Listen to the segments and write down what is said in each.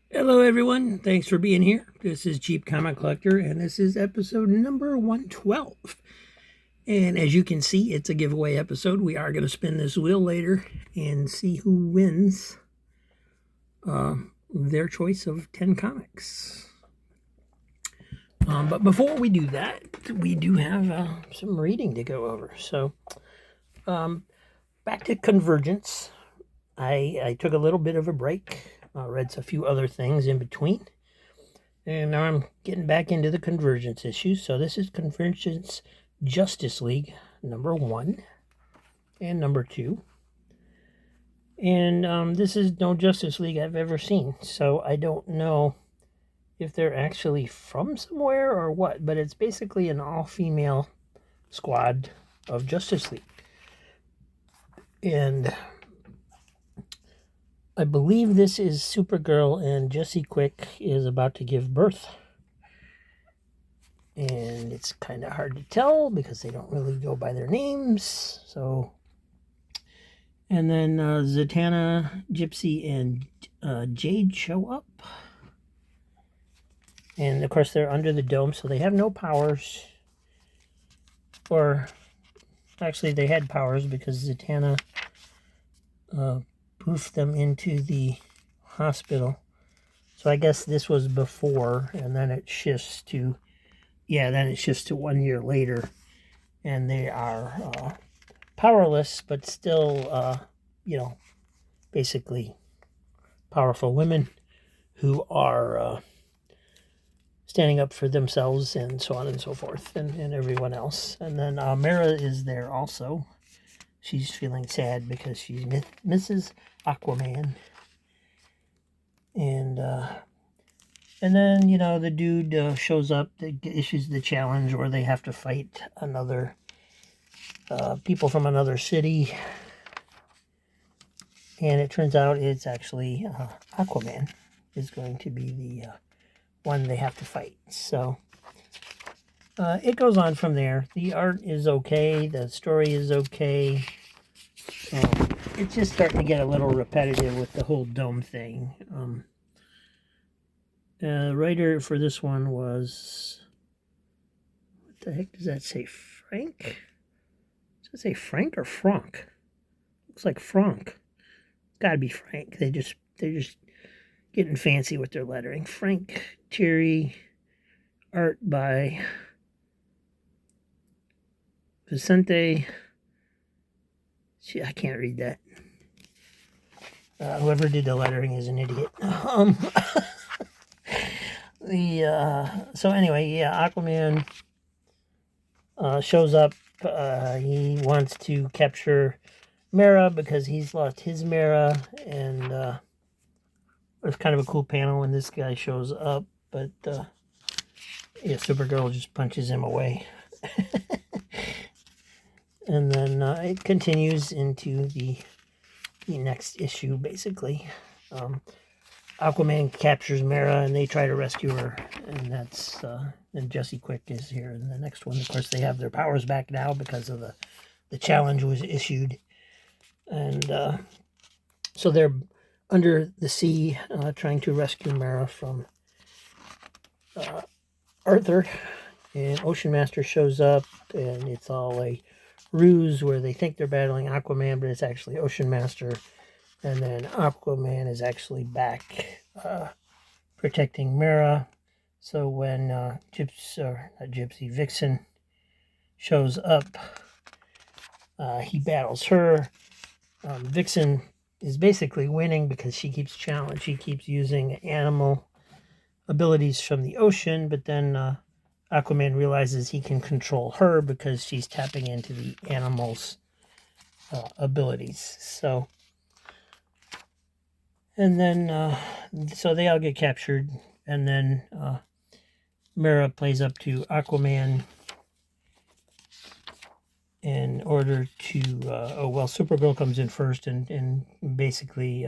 Hello, everyone. Thanks for being here. This is Cheap Comic Collector, and this is episode number 112. And as you can see, it's a giveaway episode. We are going to spin this wheel later and see who wins their choice of 10 comics. But before we do that, we do have some reading to go over. So, back to Convergence. I took a little bit of a break, read a few other things in between. And now I'm getting back into the Convergence issues. So this is Convergence Justice League number 1 and number 2. And this is no Justice League I've ever seen. So I don't know if they're actually from somewhere or what. But it's basically an all-female squad of Justice League. And I believe this is Supergirl, and Josie Quick is about to give birth. And it's kind of hard to tell because they don't really go by their names. So, and then Zatanna, Gypsy, and Jade show up. And of course, they're under the dome, so they have no powers. Or actually, they had powers because Zatanna poofed them into the hospital. So I guess this was before, and then it shifts to, then it shifts to 1 year later. And they are powerless, but still, basically powerful women who are standing up for themselves and so on and so forth, and everyone else. And then Mara is there also. She's feeling sad because she's Mrs. Aquaman. And then, the dude shows up that issues the challenge where they have to fight another people from another city. And it turns out it's actually Aquaman is going to be the one they have to fight. So it goes on from there. The art is okay. The story is okay. It's just starting to get a little repetitive with the whole dome thing. The writer for this one was... What the heck does that say? Frank? Does it say Frank or Frank? Looks like Frank. It's got to be Frank. They're just getting fancy with their lettering. Frank Thierry, art by Vicente. I can't read that. Whoever did the lettering is an idiot. So anyway, Aquaman shows up. He wants to capture Mara because he's lost his Mara, and it's kind of a cool panel when this guy shows up, but Supergirl just punches him away. And then it continues into the next issue, basically. Aquaman captures Mara, and they try to rescue her, and that's and Josie Quick is here in the next one. Of course, they have their powers back now because of the challenge was issued, and so they're under the sea trying to rescue Mara from Arthur, and Ocean Master shows up, and it's all a ruse where they think they're battling Aquaman, but it's actually Ocean Master. And then Aquaman is actually back protecting Mara. So when Vixen shows up, he battles her. Vixen is basically winning because she keeps using animal abilities from the ocean, but then Aquaman realizes he can control her because she's tapping into the animal's abilities. So, and then, so they all get captured, and then Mara plays up to Aquaman in order to, Supergirl comes in first and basically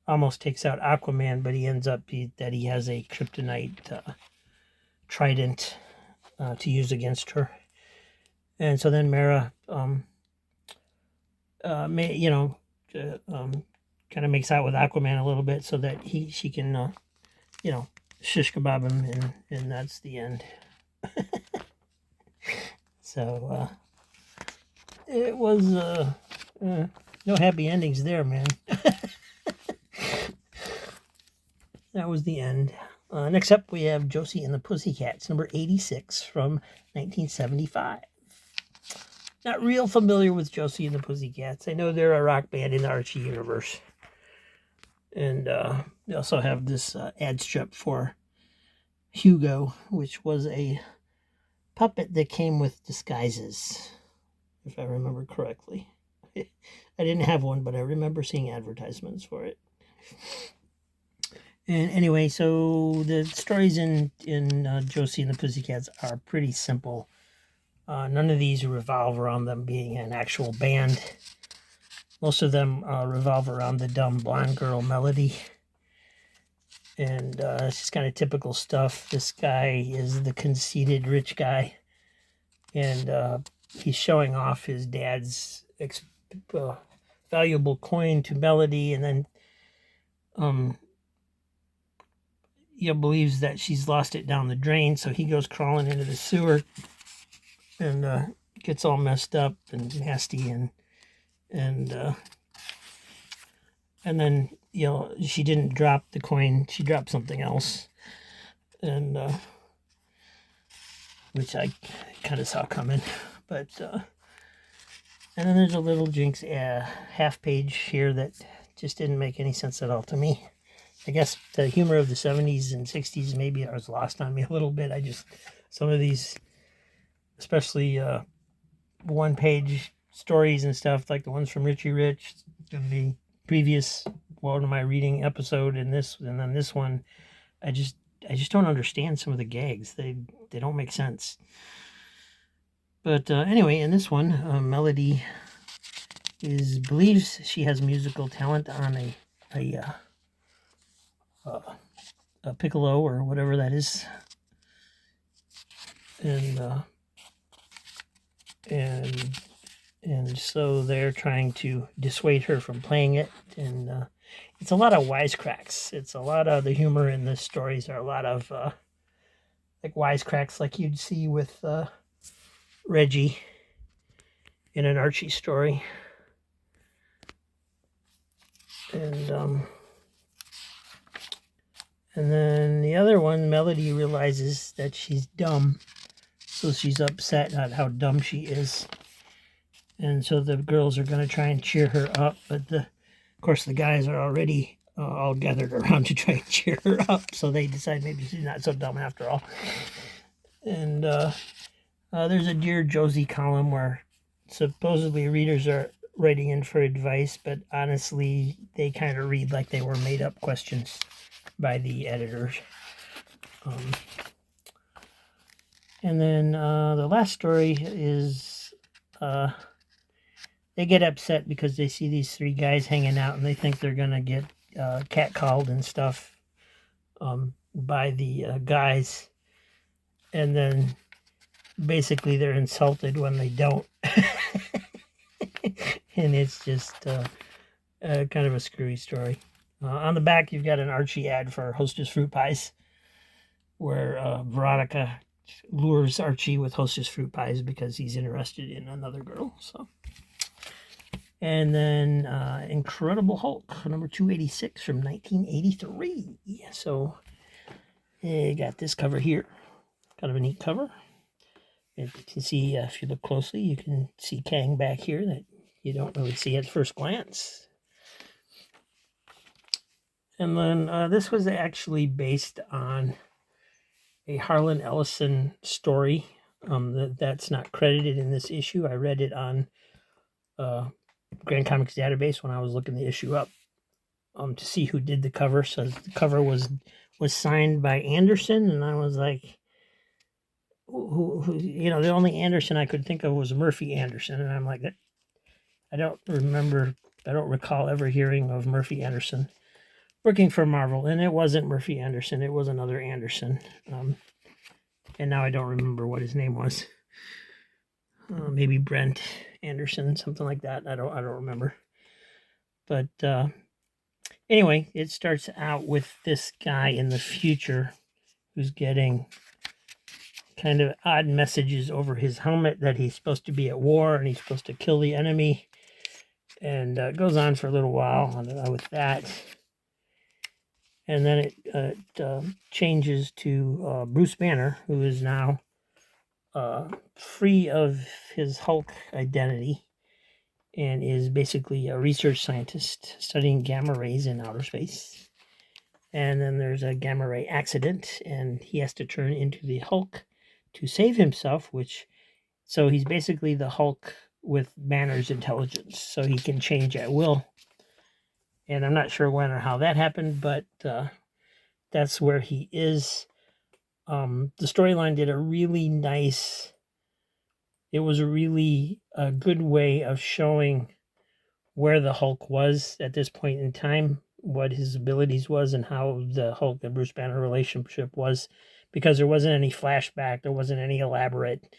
almost takes out Aquaman, but he ends up that he has a kryptonite trident to use against her. And so then Mara, kind of makes out with Aquaman a little bit so that she can shish kebab him, and that's the end. So it was no happy endings there, man. That was the end. Next up, we have Josie and the Pussycats, number 86 from 1975. Not real familiar with Josie and the Pussycats. I know they're a rock band in the Archie universe. And they also have this ad strip for Hugo, which was a puppet that came with disguises, if I remember correctly. I didn't have one, but I remember seeing advertisements for it. And anyway, so the stories in Josie and the Pussycats are pretty simple. None of these revolve around them being an actual band. Most of them revolve around the dumb blonde girl, Melody. And it's just kind of typical stuff. This guy is the conceited rich guy. And he's showing off his dad's valuable coin to Melody. And then believes that she's lost it down the drain, so he goes crawling into the sewer and gets all messed up and nasty, and then she didn't drop the coin, she dropped something else, and which I kind of saw coming, but and then there's a little Jinx half page here that just didn't make any sense at all to me. I guess the humor of the 70s and 60s maybe was lost on me a little bit. Some of these, especially one-page stories and stuff, like the ones from Richie Rich, the previous What Am I Reading episode, and then this one, I just don't understand some of the gags. They don't make sense. But anyway, in this one, Melody believes she has musical talent on a piccolo or whatever that is, and so they're trying to dissuade her from playing it, and it's a lot of wisecracks. It's a lot of the humor in the stories are a lot of like wisecracks, like you'd see with Reggie in an Archie story, and then the other one, Melody realizes that she's dumb, so she's upset at how dumb she is. And so the girls are going to try and cheer her up, but of course the guys are already all gathered around to try and cheer her up, so they decide maybe she's not so dumb after all. And there's a Dear Josie column where supposedly readers are writing in for advice, but honestly they kind of read like they were made up questions by the editors. And then the last story is they get upset because they see these three guys hanging out and they think they're going to get catcalled and stuff by the guys. And then basically they're insulted when they don't. And it's just kind of a screwy story. On the back, you've got an Archie ad for Hostess Fruit Pies, where Veronica lures Archie with Hostess Fruit Pies because he's interested in another girl. So, and then Incredible Hulk, number 286 from 1983. So, you got this cover here. Kind of a neat cover. And you can see, if you look closely, you can see Kang back here that you don't really see at first glance. And then this was actually based on a Harlan Ellison story that's not credited in this issue. I read it on Grand Comics Database when I was looking the issue up to see who did the cover. So the cover was signed by Anderson, and I was like, who the only Anderson I could think of was Murphy Anderson, and I'm like, I don't recall ever hearing of Murphy Anderson working for Marvel, and it wasn't Murphy Anderson, it was another Anderson, and now I don't remember what his name was. Maybe Brent Anderson, something like that. I don't remember. But Anyway, it starts out with this guy in the future who's getting kind of odd messages over his helmet that he's supposed to be at war and he's supposed to kill the enemy. And it goes on for a little while with that. And then it changes to Bruce Banner, who is now free of his Hulk identity and is basically a research scientist studying gamma rays in outer space. And then there's a gamma ray accident, and he has to turn into the Hulk to save himself, so he's basically the Hulk with Banner's intelligence, so he can change at will. And I'm not sure when or how that happened, but that's where he is. The storyline did a really nice... It was a good way of showing where the Hulk was at this point in time, what his abilities was, and how the Hulk and Bruce Banner relationship was, because there wasn't any flashback, there wasn't any elaborate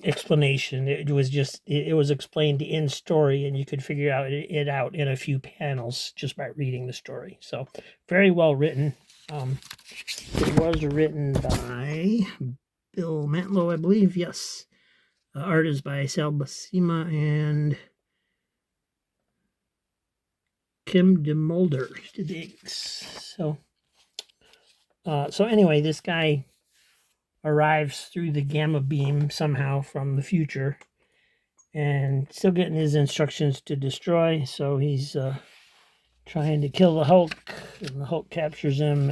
explanation. It was explained in story, and you could figure it out in a few panels just by reading the story. So very well written. It was written by Bill Mantlo, I believe. Yes. Art is by Sal Buscema and Kim DeMolder did the inks. So anyway, this guy arrives through the gamma beam somehow from the future and still getting his instructions to destroy. So he's trying to kill the Hulk, and the Hulk captures him,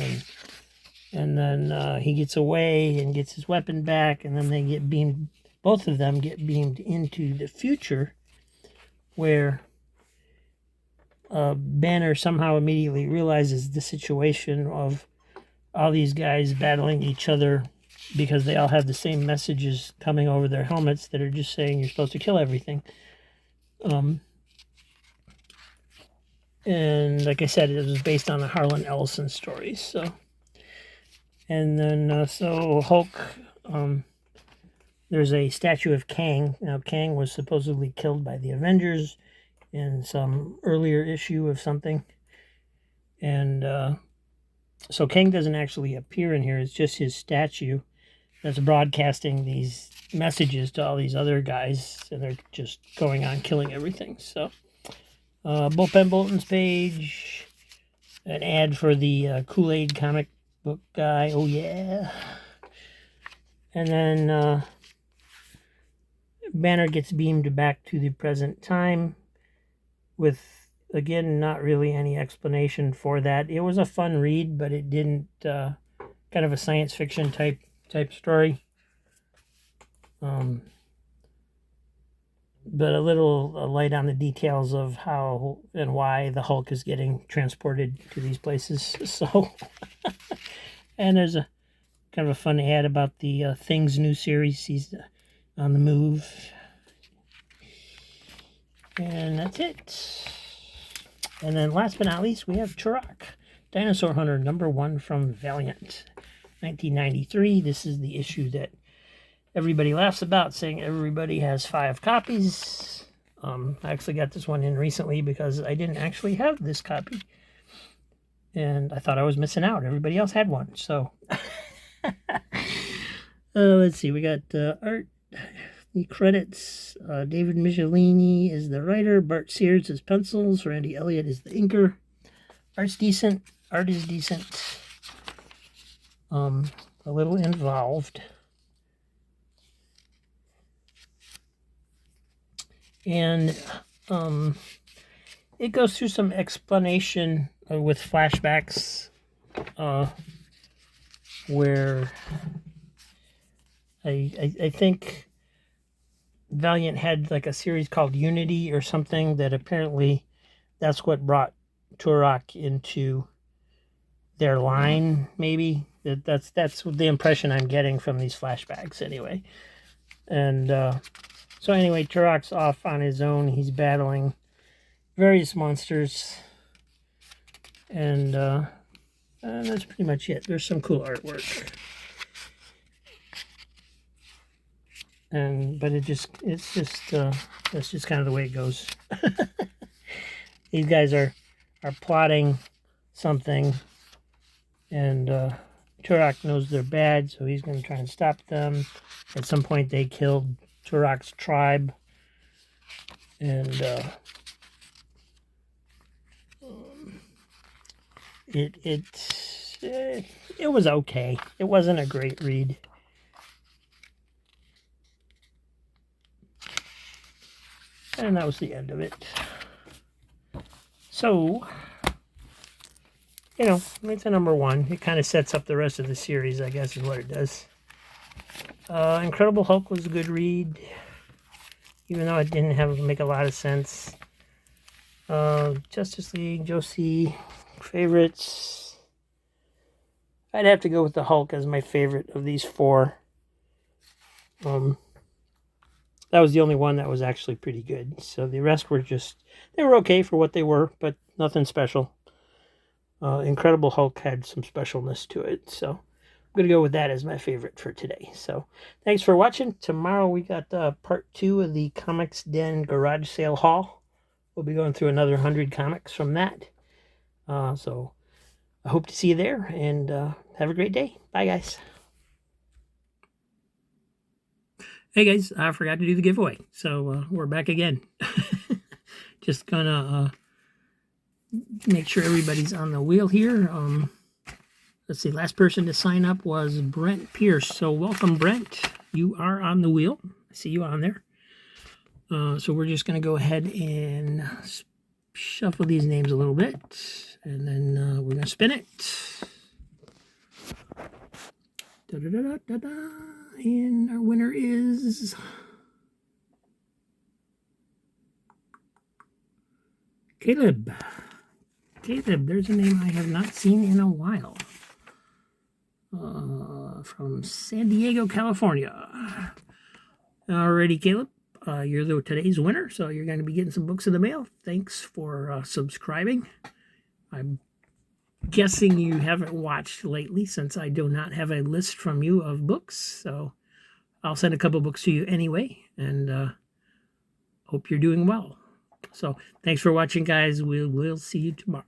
and then he gets away and gets his weapon back, and then they get beamed. Both of them get beamed into the future, where Banner somehow immediately realizes the situation of all these guys battling each other because they all have the same messages coming over their helmets that are just saying you're supposed to kill everything. And like I said, it was based on the Harlan Ellison stories. So Hulk, there's a statue of Kang. Now, Kang was supposedly killed by the Avengers in some earlier issue of something. And so Kang doesn't actually appear in here. It's just his statue that's broadcasting these messages to all these other guys, and they're just going on killing everything. So Bullpen Bulletin's page, an ad for the Kool-Aid comic book guy. Oh, yeah. And then Banner gets beamed back to the present time with, again, not really any explanation for that. It was a fun read, but it didn't, kind of a science fiction type story. But a little light on the details of how and why the Hulk is getting transported to these places. So, and there's a kind of a fun ad about the Things new series. He's on the move. And that's it. And then last but not least, we have Turok, Dinosaur Hunter #1 from Valiant, 1993. This is the issue that everybody laughs about, saying everybody has 5 copies. I actually got this one in recently because I didn't actually have this copy. And I thought I was missing out. Everybody else had one. So, let's see. We got art. The credits, David Michelini is the writer, Bart Sears is pencils, Randy Elliott is the inker. Art's decent. Art is decent. A little involved. And it goes through some explanation with flashbacks where I think Valiant had like a series called Unity or something that apparently that's what brought Turok into their line, maybe. That's the impression I'm getting from these flashbacks anyway. And so anyway, Turok's off on his own. He's battling various monsters. And that's pretty much it. There's some cool artwork. But that's just kind of the way it goes. These guys are are plotting something, and Turok knows they're bad, so he's going to try and stop them. At some point, they killed Turok's tribe, and it was okay. It wasn't a great read. And that was the end of it. So, you know, it's a number one. It kind of sets up the rest of the series, I guess, is what it does. Incredible Hulk was a good read, even though it didn't make a lot of sense. Justice League, Josie, favorites. I'd have to go with the Hulk as my favorite of these four. That was the only one that was actually pretty good. So the rest were they were okay for what they were, but nothing special. Incredible Hulk had some specialness to it. So I'm going to go with that as my favorite for today. So thanks for watching. Tomorrow we got part 2 of the Comics Den Garage Sale Haul. We'll be going through another 100 comics from that. So I hope to see you there, and have a great day. Bye, guys. Hey, guys, I forgot to do the giveaway, so we're back again. Just gonna make sure everybody's on the wheel here. Let's see, last person to sign up was Brent Pierce, so welcome, Brent. You are on the wheel. I see you on there. So we're just going to go ahead and shuffle these names a little bit, and then we're going to spin it. Da-da-da-da-da-da. And our winner is Caleb. Caleb, there's a name I have not seen in a while. From San Diego, California. Alrighty, Caleb. You're today's winner, so you're going to be getting some books in the mail. Thanks for subscribing. I'm guessing you haven't watched lately, since I do not have a list from you of books, so I'll send a couple books to you anyway, and hope you're doing well. So thanks for watching, guys. We'll see you tomorrow.